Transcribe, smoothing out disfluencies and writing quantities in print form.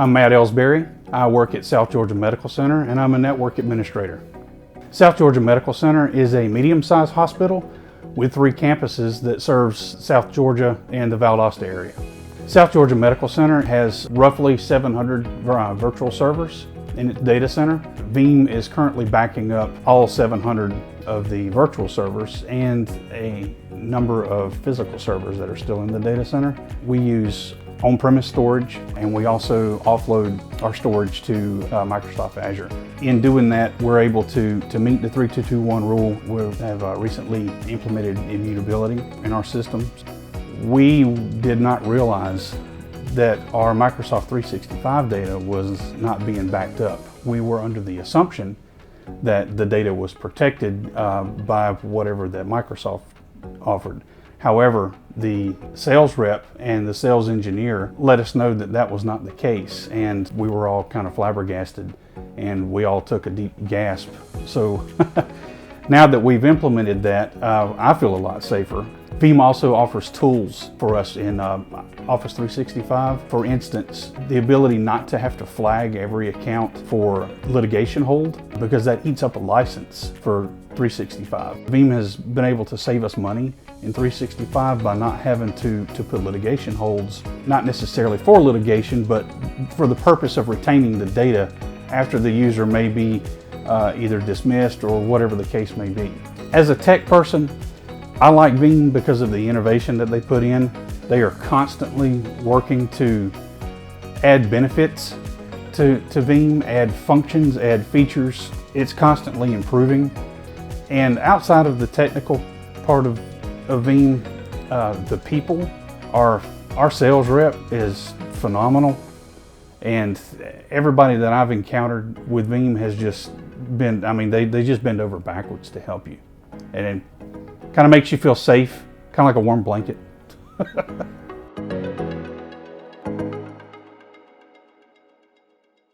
I'm Matt Ellsbury. I work at South Georgia Medical Center and I'm a network administrator. South Georgia Medical Center is a medium-sized hospital with 3 campuses that serves South Georgia and the Valdosta area. South Georgia Medical Center has roughly 700 virtual servers in its data center. Veeam is currently backing up all 700 of the virtual servers and a number of physical servers that are still in the data center. We use on-premise storage, and we also offload our storage to Microsoft Azure. In doing that, we're able to meet the 3221 rule. We have recently implemented immutability in our systems. We did not realize that our Microsoft 365 data was not being backed up. We were under the assumption that the data was protected by whatever that Microsoft offered. However, the sales rep and the sales engineer let us know that that was not the case, and we were all kind of flabbergasted, and we all took a deep gasp. So now that we've implemented that, I feel a lot safer. Veeam also offers tools for us in Office 365. For instance, the ability not to have to flag every account for litigation hold, because that eats up a license for 365. Veeam has been able to save us money in 365 by not having to put litigation holds, not necessarily for litigation, but for the purpose of retaining the data after the user may be either dismissed or whatever the case may be. As a tech person, I like Veeam because of the innovation that they put in. They are constantly working to add benefits to Veeam, add functions, add features. It's constantly improving. And outside of the technical part of Veeam, the people, our sales rep is phenomenal. And everybody that I've encountered with Veeam has just been, I mean, they just bend over backwards to help you. And it kind of makes you feel safe, kind of like a warm blanket.